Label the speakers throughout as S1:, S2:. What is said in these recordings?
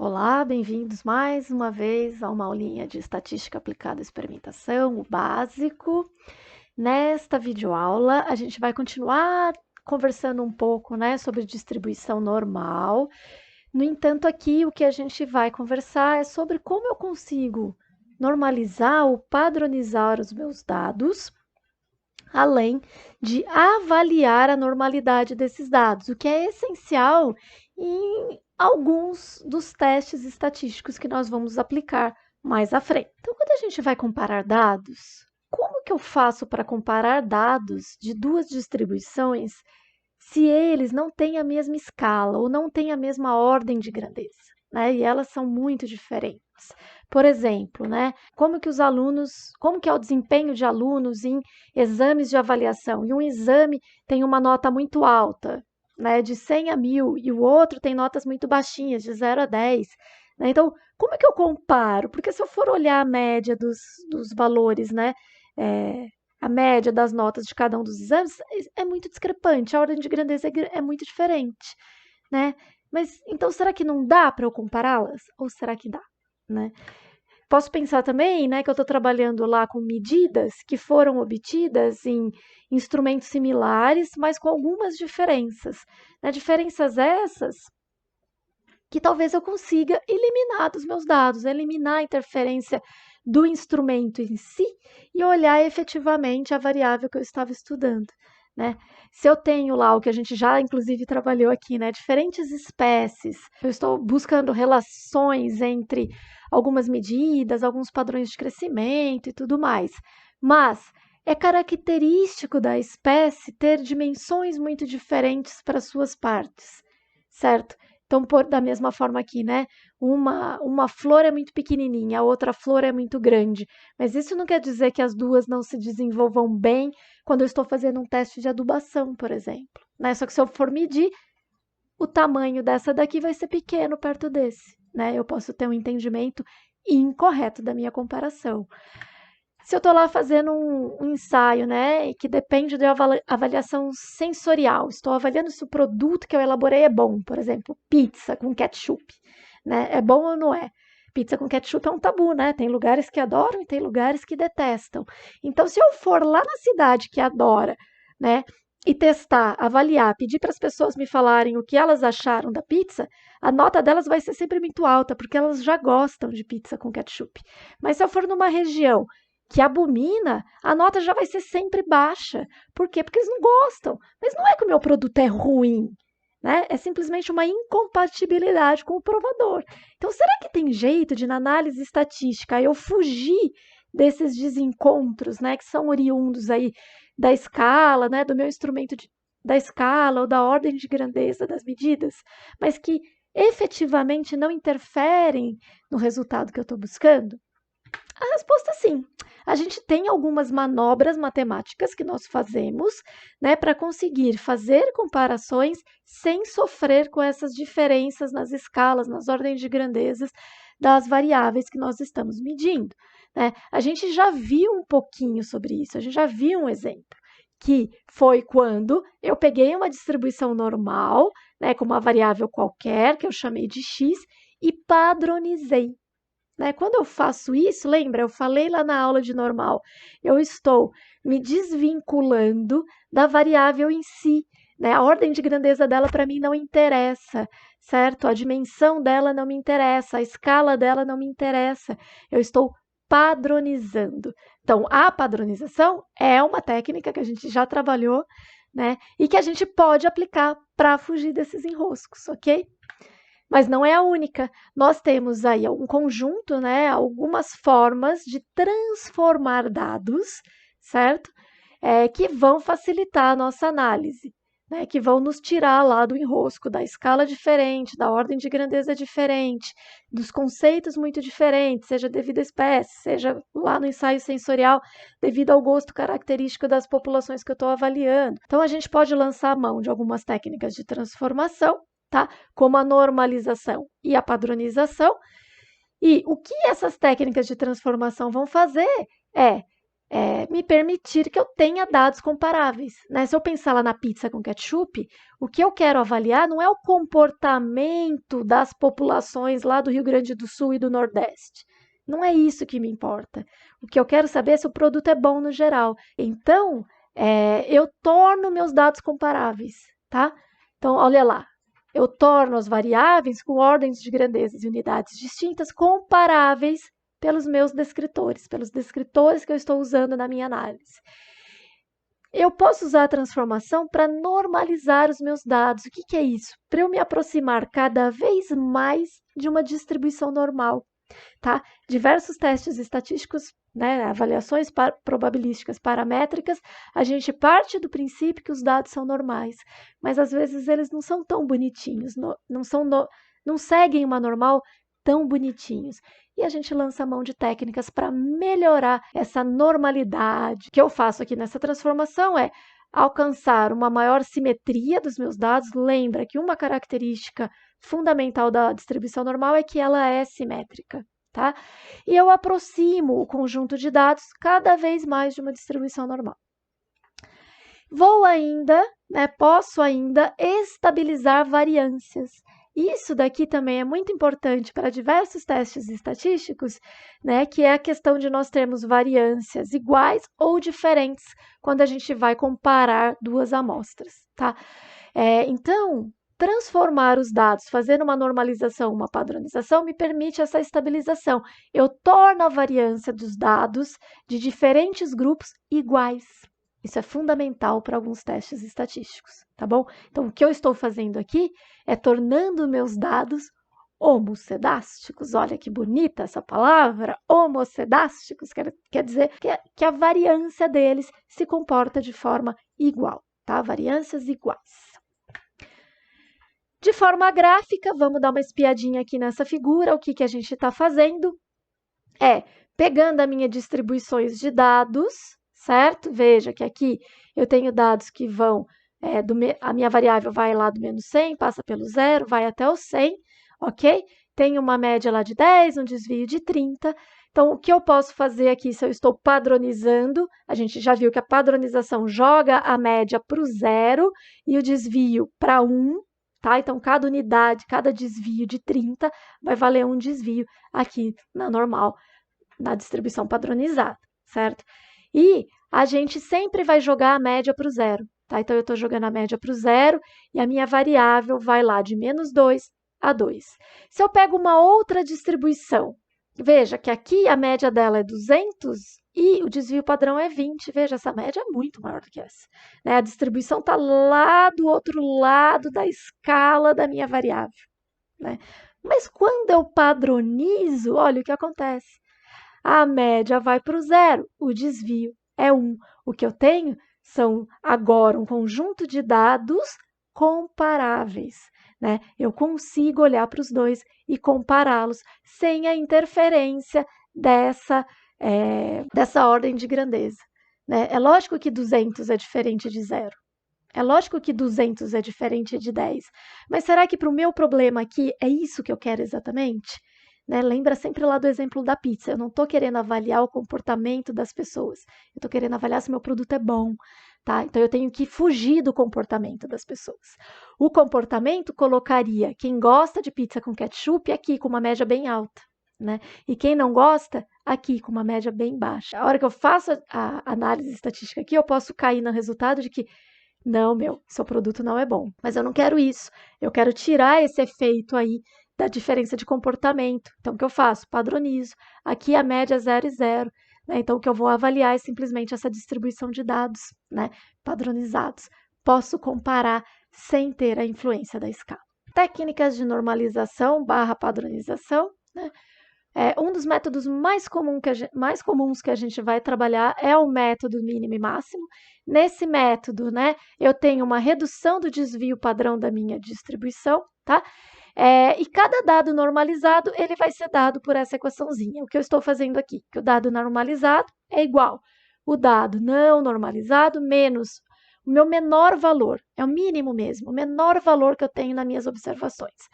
S1: Olá, bem-vindos mais uma vez a uma aulinha de estatística aplicada à experimentação, o básico. Nesta videoaula, a gente vai continuar conversando um pouco, sobre distribuição normal. No entanto, aqui o que a gente vai conversar é sobre como eu consigo normalizar ou padronizar os meus dados, além de avaliar a normalidade desses dados, o que é essencial em alguns dos testes estatísticos que nós vamos aplicar mais à frente. Então, quando a gente vai comparar dados, como que eu faço para comparar dados de duas distribuições se eles não têm a mesma escala ou não têm a mesma ordem de grandeza, né? E elas são muito diferentes. Por exemplo, como que é o desempenho de alunos em exames de avaliação? E um exame tem uma nota muito alta, de 100 a 1000, e o outro tem notas muito baixinhas, de 0 a 10. Então, como é que eu comparo? Porque se eu for olhar a média dos valores, a média das notas de cada um dos exames é muito discrepante, a ordem de grandeza é muito diferente, né? Mas então será que não dá para eu compará-las? Ou será que dá, né? Posso pensar também, que eu estou trabalhando lá com medidas que foram obtidas em instrumentos similares, mas com algumas diferenças, né? Diferenças essas que talvez eu consiga eliminar dos meus dados, eliminar a interferência do instrumento em si e olhar efetivamente a variável que eu estava estudando, né? Se eu tenho lá o que a gente já inclusive trabalhou aqui, diferentes espécies, eu estou buscando relações entre algumas medidas, alguns padrões de crescimento e tudo mais, mas é característico da espécie ter dimensões muito diferentes para suas partes, certo? Então, da mesma forma aqui, uma flor é muito pequenininha, a outra flor é muito grande. Mas isso não quer dizer que as duas não se desenvolvam bem quando eu estou fazendo um teste de adubação, por exemplo. Só que se eu for medir, o tamanho dessa daqui vai ser pequeno perto desse. Eu posso ter um entendimento incorreto da minha comparação. Se eu estou lá fazendo um ensaio, que depende de avaliação sensorial, estou avaliando se o produto que eu elaborei é bom, por exemplo, pizza com ketchup, é bom ou não é? Pizza com ketchup é um tabu, Tem lugares que adoram e tem lugares que detestam. Então, se eu for lá na cidade que adora, e testar, avaliar, pedir para as pessoas me falarem o que elas acharam da pizza, a nota delas vai ser sempre muito alta, porque elas já gostam de pizza com ketchup. Mas se eu for numa região que abomina, a nota já vai ser sempre baixa. Por quê? Porque eles não gostam. Mas não é que o meu produto é ruim, É simplesmente uma incompatibilidade com o provador. Então, será que tem jeito de, na análise estatística, eu fugir desses desencontros, que são oriundos aí da escala, do meu instrumento da escala ou da ordem de grandeza das medidas, mas que efetivamente não interferem no resultado que eu estou buscando? A resposta é sim. A gente tem algumas manobras matemáticas que nós fazemos, para conseguir fazer comparações sem sofrer com essas diferenças nas escalas, nas ordens de grandezas das variáveis que nós estamos medindo, A gente já viu um pouquinho sobre isso, a gente já viu um exemplo, que foi quando eu peguei uma distribuição normal, com uma variável qualquer, que eu chamei de x, e padronizei. Quando eu faço isso, lembra, eu falei lá na aula de normal, eu estou me desvinculando da variável em si, A ordem de grandeza dela para mim não interessa, certo? A dimensão dela não me interessa, a escala dela não me interessa. Eu estou padronizando. Então, a padronização é uma técnica que a gente já trabalhou, e que a gente pode aplicar para fugir desses enroscos, ok? Mas não é a única. Nós temos aí um conjunto, algumas formas de transformar dados, certo? Que vão facilitar a nossa análise, que vão nos tirar lá do enrosco, da escala diferente, da ordem de grandeza diferente, dos conceitos muito diferentes, seja devido à espécie, seja lá no ensaio sensorial, devido ao gosto característico das populações que eu estou avaliando. Então, a gente pode lançar a mão de algumas técnicas de transformação, como a normalização e a padronização. E o que essas técnicas de transformação vão fazer é me permitir que eu tenha dados comparáveis, né? Se eu pensar lá na pizza com ketchup, o que eu quero avaliar não é o comportamento das populações lá do Rio Grande do Sul e do Nordeste. Não é isso que me importa. O que eu quero saber é se o produto é bom no geral. Então, eu torno meus dados comparáveis, tá? Então, olha lá. Eu torno as variáveis com ordens de grandezas e unidades distintas comparáveis pelos meus descritores, pelos descritores que eu estou usando na minha análise. Eu posso usar a transformação para normalizar os meus dados. O que é isso? Para eu me aproximar cada vez mais de uma distribuição normal. Tá? Diversos testes estatísticos, né, avaliações probabilísticas paramétricas, a gente parte do princípio que os dados são normais, mas às vezes eles não são tão bonitinhos, não seguem uma normal tão bonitinhos. E a gente lança a mão de técnicas para melhorar essa normalidade. O que eu faço aqui nessa transformação é alcançar uma maior simetria dos meus dados. Lembra que uma característica fundamental da distribuição normal é que ela é simétrica, tá? E eu aproximo o conjunto de dados cada vez mais de uma distribuição normal. Vou ainda, né, posso ainda estabilizar variâncias. Isso daqui também é muito importante para diversos testes estatísticos, né, que é a questão de nós termos variâncias iguais ou diferentes quando a gente vai comparar duas amostras, tá? Então, transformar os dados, fazer uma normalização, uma padronização, me permite essa estabilização. Eu torno a variância dos dados de diferentes grupos iguais. Isso é fundamental para alguns testes estatísticos, tá bom? Então, o que eu estou fazendo aqui é tornando meus dados homocedásticos. Olha que bonita essa palavra, homocedásticos, quer dizer que a variância deles se comporta de forma igual, tá? Variâncias iguais. De forma gráfica, vamos dar uma espiadinha aqui nessa figura. O que a gente está fazendo é pegando as minhas distribuições de dados, certo? Veja que aqui eu tenho dados que vão, a minha variável vai lá do menos 100, passa pelo 0, vai até o 100, ok? Tem uma média lá de 10, um desvio de 30. Então, o que eu posso fazer aqui, se eu estou padronizando, a gente já viu que a padronização joga a média para o 0 e o desvio para 1, tá? Então, cada unidade, cada desvio de 30 vai valer um desvio aqui na normal, na distribuição padronizada, certo? E a gente sempre vai jogar a média para o 0, tá? Então, eu estou jogando a média para o 0 e a minha variável vai lá de menos 2 a 2. Se eu pego uma outra distribuição, veja que aqui a média dela é 200 e o desvio padrão é 20. Veja, essa média é muito maior do que essa, né? A distribuição está lá do outro lado da escala da minha variável, né? Mas quando eu padronizo, olha o que acontece. A média vai para o 0, o desvio é 1. O que eu tenho são agora um conjunto de dados comparáveis, né? Eu consigo olhar para os dois e compará-los sem a interferência dessa ordem de grandeza, né? É lógico que 200 é diferente de 0. É lógico que 200 é diferente de 10. Mas será que para o meu problema aqui é isso que eu quero exatamente? Né? Lembra sempre lá do exemplo da pizza. Eu não estou querendo avaliar o comportamento das pessoas. Eu estou querendo avaliar se meu produto é bom. Tá? Então, eu tenho que fugir do comportamento das pessoas. O comportamento colocaria quem gosta de pizza com ketchup aqui com uma média bem alta, né? E quem não gosta, aqui com uma média bem baixa. A hora que eu faço a análise estatística aqui, eu posso cair no resultado de que não, seu produto não é bom. Mas eu não quero isso. Eu quero tirar esse efeito aí da diferença de comportamento. Então, o que eu faço? Padronizo. Aqui a média é 0 e 0. Né? Então, o que eu vou avaliar é simplesmente essa distribuição de dados, né, padronizados. Posso comparar sem ter a influência da escala. Técnicas de normalização / padronização, né? Um dos métodos mais comuns que a gente vai trabalhar é o método mínimo e máximo. Nesse método, né, eu tenho uma redução do desvio padrão da minha distribuição, tá? E cada dado normalizado, ele vai ser dado por essa equaçãozinha. O que eu estou fazendo aqui? Que o dado normalizado é igual o dado não normalizado menos o meu menor valor, é o mínimo mesmo, o menor valor que eu tenho nas minhas observações,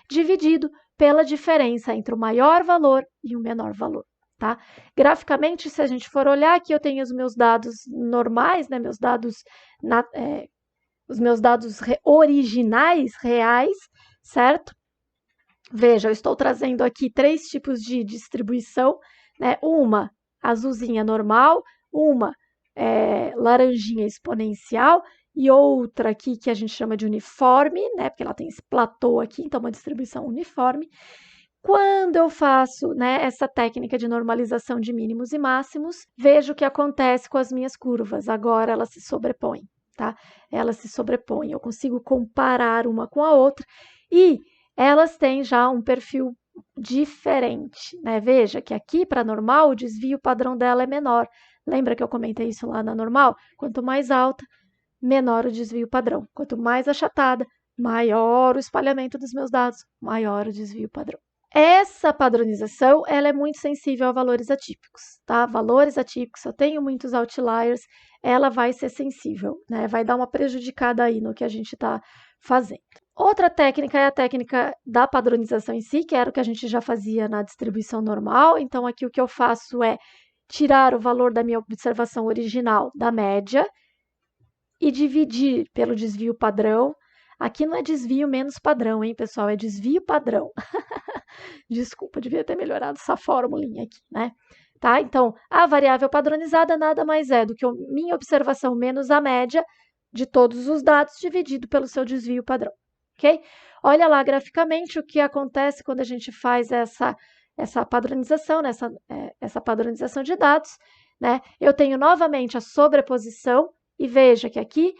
S1: dividido pela diferença entre o maior valor e o menor valor. tá? Graficamente, se a gente for olhar aqui, eu tenho os meus dados normais, né? Os meus dados originais, reais, certo? Veja, eu estou trazendo aqui 3 tipos de distribuição, né? Uma azulzinha normal, uma laranjinha exponencial e outra aqui que a gente chama de uniforme, né? Porque ela tem esse platô aqui, então uma distribuição uniforme. Quando eu faço, né, essa técnica de normalização de mínimos e máximos, vejo o que acontece com as minhas curvas. Agora elas se sobrepõem, tá? Elas se sobrepõem. Eu consigo comparar uma com a outra e elas têm já um perfil diferente, né? Veja que aqui para normal o desvio padrão dela é menor. Lembra que eu comentei isso lá na normal? Quanto mais alta, menor o desvio padrão. Quanto mais achatada, maior o espalhamento dos meus dados, maior o desvio padrão. Essa padronização, ela é muito sensível a valores atípicos, tá? Valores atípicos, se eu tenho muitos outliers, ela vai ser sensível, né? Vai dar uma prejudicada aí no que a gente está fazendo. Outra técnica é a técnica da padronização em si, que era o que a gente já fazia na distribuição normal. Então, aqui o que eu faço é tirar o valor da minha observação original da média e dividir pelo desvio padrão. Aqui não é desvio menos padrão, hein, pessoal? É desvio padrão. Desculpa, devia ter melhorado essa formulinha aqui, né? Tá? Então, a variável padronizada nada mais é do que a minha observação menos a média de todos os dados dividido pelo seu desvio padrão, ok? Olha lá graficamente o que acontece quando a gente faz essa padronização, né? essa padronização de dados, né? Eu tenho novamente a sobreposição e veja que aqui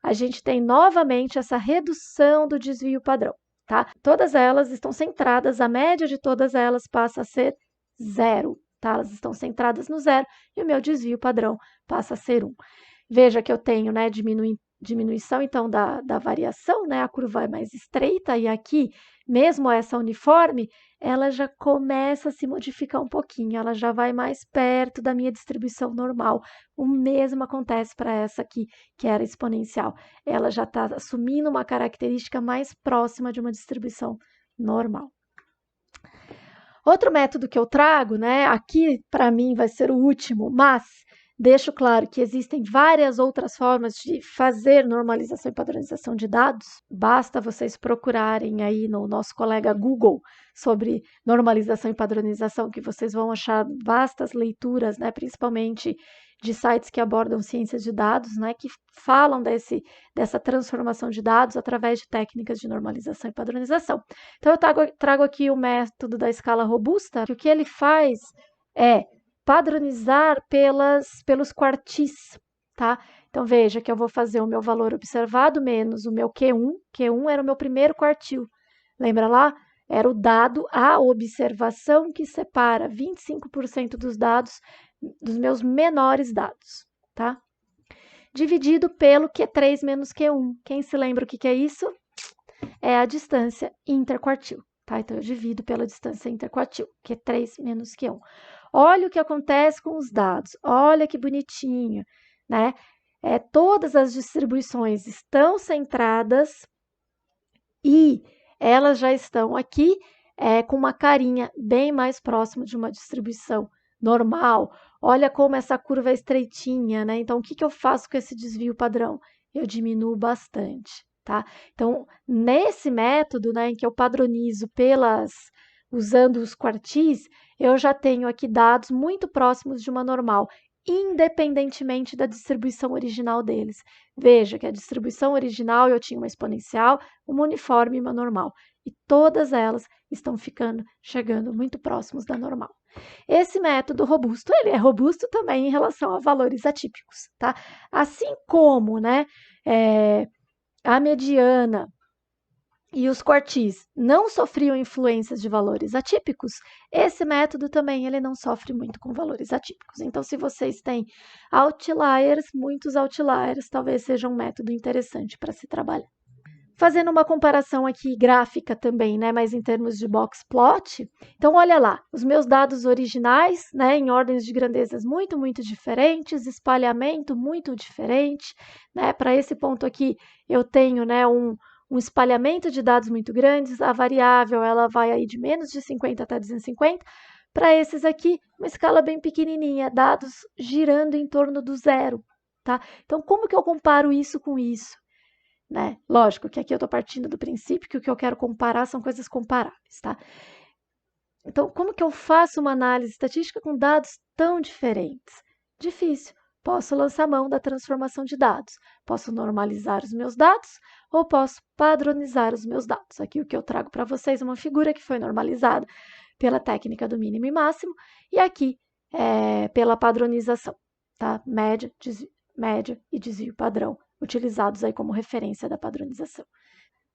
S1: a gente tem novamente essa redução do desvio padrão. Tá? Todas elas estão centradas, a média de todas elas passa a ser 0. Tá? Elas estão centradas no 0 e o meu desvio padrão passa a ser 1. Veja que eu tenho, né, diminuição então da variação, né? A curva é mais estreita e aqui, mesmo essa uniforme, ela já começa a se modificar um pouquinho, ela já vai mais perto da minha distribuição normal. O mesmo acontece para essa aqui, que era exponencial. Ela já está assumindo uma característica mais próxima de uma distribuição normal. Outro método que eu trago, né, aqui para mim vai ser o último, mas deixo claro que existem várias outras formas de fazer normalização e padronização de dados. Basta vocês procurarem aí no nosso colega Google sobre normalização e padronização, que vocês vão achar vastas leituras, né, principalmente de sites que abordam ciências de dados, né, que falam dessa transformação de dados através de técnicas de normalização e padronização. Então, eu trago aqui o método da escala robusta, que o que ele faz é padronizar pelos quartis, tá? Então, veja que eu vou fazer o meu valor observado menos o meu Q1. Q1 era o meu primeiro quartil. Lembra lá? Era o dado, a observação que separa 25% dos dados dos meus menores dados, tá? Dividido pelo Q3 menos Q1. Quem se lembra o que é isso? É a distância interquartil, tá? Então, eu divido pela distância interquartil, Q3 menos Q1. Olha o que acontece com os dados, olha que bonitinho, né? Todas as distribuições estão centradas e elas já estão aqui com uma carinha bem mais próxima de uma distribuição normal. Olha como essa curva é estreitinha, né? Então, o que eu faço com esse desvio padrão? Eu diminuo bastante, tá? Então, nesse método, né, em que eu padronizo usando os quartis, eu já tenho aqui dados muito próximos de uma normal, independentemente da distribuição original deles. Veja que a distribuição original eu tinha uma exponencial, uma uniforme e uma normal. E todas elas estão chegando muito próximos da normal. Esse método robusto, ele é robusto também em relação a valores atípicos, tá? Assim como, né, a mediana e os quartis não sofriam influências de valores atípicos, esse método também ele não sofre muito com valores atípicos. Então, se vocês têm outliers, muitos outliers, talvez seja um método interessante para se trabalhar. Fazendo uma comparação aqui gráfica também, né, mas em termos de box plot, então olha lá, os meus dados originais, né, em ordens de grandezas muito, muito diferentes, espalhamento muito diferente, né, para esse ponto aqui eu tenho, né, um espalhamento de dados muito grandes, a variável ela vai aí de menos de 50 até 250, Para esses aqui, uma escala bem pequenininha, dados girando em torno do zero, tá? Então, como que eu comparo isso com isso? Né? Lógico que aqui eu estou partindo do princípio que o que eu quero comparar são coisas comparáveis, tá? Então, como que eu faço uma análise estatística com dados tão diferentes? Difícil. Posso lançar mão da transformação de dados. Posso normalizar os meus dados ou posso padronizar os meus dados. Aqui o que eu trago para vocês é uma figura que foi normalizada pela técnica do mínimo e máximo e aqui pela padronização, tá? Média e desvio padrão, utilizados aí como referência da padronização.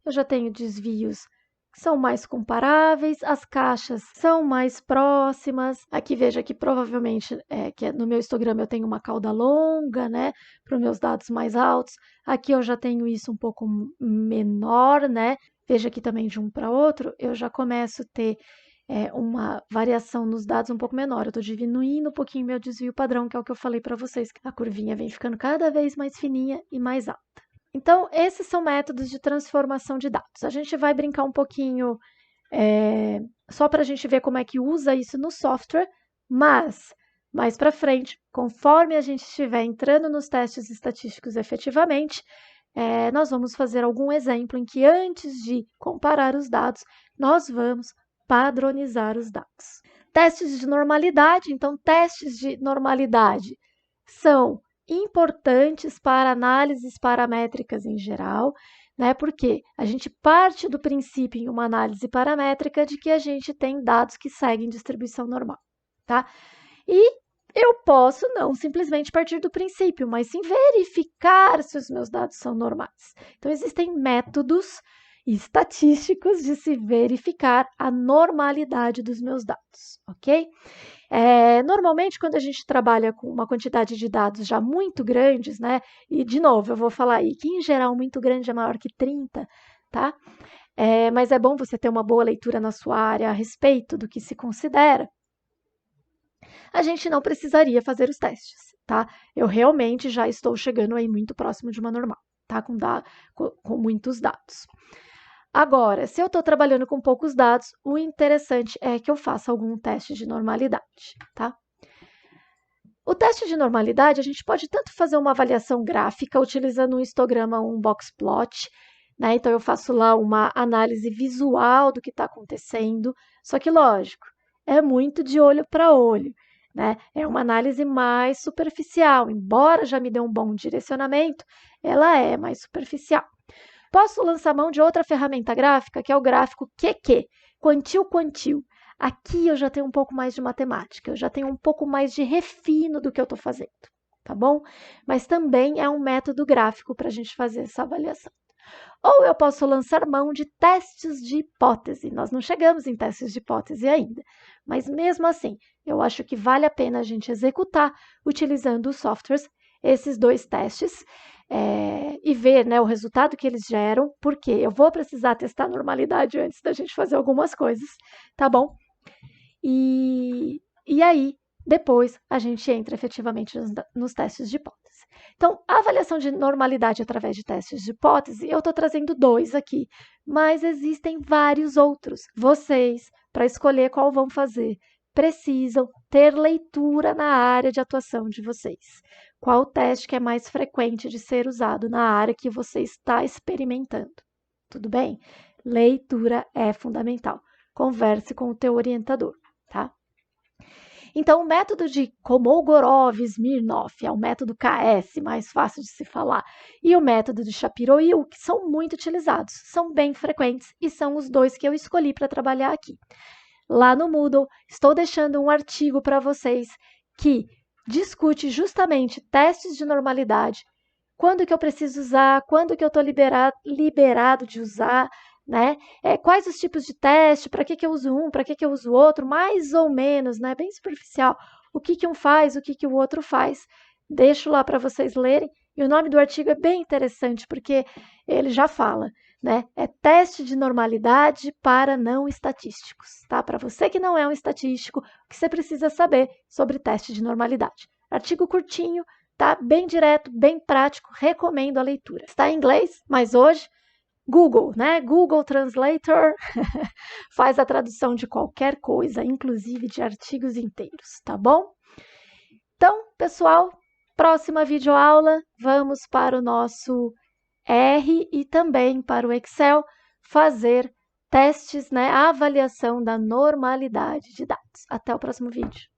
S1: Eu já tenho desvios que são mais comparáveis, as caixas são mais próximas. Aqui veja que provavelmente que no meu histograma eu tenho uma cauda longa, né, para os meus dados mais altos. Aqui eu já tenho isso um pouco menor, né? Veja que também de um para outro eu já começo a ter uma variação nos dados um pouco menor. Eu estou diminuindo um pouquinho meu desvio padrão, que é o que eu falei para vocês, que a curvinha vem ficando cada vez mais fininha e mais alta. Então, esses são métodos de transformação de dados. A gente vai brincar um pouquinho só para a gente ver como é que usa isso no software, mas mais para frente, conforme a gente estiver entrando nos testes estatísticos efetivamente, nós vamos fazer algum exemplo em que antes de comparar os dados, nós vamos padronizar os dados. Testes de normalidade. Então, testes de normalidade são importantes para análises paramétricas em geral, né? Porque a gente parte do princípio em uma análise paramétrica de que a gente tem dados que seguem distribuição normal, tá? E eu posso não simplesmente partir do princípio, mas sim verificar se os meus dados são normais. Então, existem métodos estatísticos de se verificar a normalidade dos meus dados, ok? Normalmente, quando a gente trabalha com uma quantidade de dados já muito grandes, né? E, de novo, eu vou falar aí que, em geral, muito grande é maior que 30, tá? Mas é bom você ter uma boa leitura na sua área a respeito do que se considera. A gente não precisaria fazer os testes, tá? Eu realmente já estou chegando aí muito próximo de uma normal, tá? Com muitos dados. Agora, se eu estou trabalhando com poucos dados, o interessante é que eu faça algum teste de normalidade, tá? O teste de normalidade, a gente pode tanto fazer uma avaliação gráfica utilizando um histograma ou um box plot, né? Então, eu faço lá uma análise visual do que está acontecendo, só que, lógico, é muito de olho para olho, né? É uma análise mais superficial, embora já me dê um bom direcionamento, ela é mais superficial. Posso lançar mão de outra ferramenta gráfica, que é o gráfico QQ, quantil-quantil. Aqui eu já tenho um pouco mais de matemática, eu já tenho um pouco mais de refino do que eu estou fazendo, tá bom? Mas também é um método gráfico para a gente fazer essa avaliação. Ou eu posso lançar mão de testes de hipótese. Nós não chegamos em testes de hipótese ainda, mas mesmo assim, eu acho que vale a pena a gente executar, utilizando os softwares, esses dois testes, e ver, né, o resultado que eles geram, porque eu vou precisar testar a normalidade antes da gente fazer algumas coisas, tá bom? E aí, depois, a gente entra efetivamente nos testes de hipótese. Então, a avaliação de normalidade através de testes de hipótese, eu estou trazendo 2 aqui, mas existem vários outros. Vocês, para escolher qual vão fazer, precisam ter leitura na área de atuação de vocês. Qual teste que é mais frequente de ser usado na área que você está experimentando? Tudo bem? Leitura é fundamental. Converse com o teu orientador, tá? Então, o método de Kolmogorov-Smirnov é o método KS, mais fácil de se falar, e o método de Shapiro-Ilk, que são muito utilizados, são bem frequentes e são os dois que eu escolhi para trabalhar aqui. Lá no Moodle, estou deixando um artigo para vocês que discute justamente testes de normalidade, quando que eu preciso usar, quando que eu estou liberado de usar, né? Quais os tipos de teste, para que eu uso um, para que eu uso outro, mais ou menos, né? Bem superficial, o que um faz, o que o outro faz. Deixo lá para vocês lerem, e o nome do artigo é bem interessante, porque ele já fala, né? É teste de normalidade para não estatísticos, tá? Para você que não é um estatístico, o que você precisa saber sobre teste de normalidade. Artigo curtinho, tá? Bem direto, bem prático, recomendo a leitura. Está em inglês, mas hoje Google, né? Google Translator faz a tradução de qualquer coisa, inclusive de artigos inteiros, tá bom? Então, pessoal, próxima videoaula, vamos para o nosso R e também para o Excel fazer testes, né? A avaliação da normalidade de dados. Até o próximo vídeo.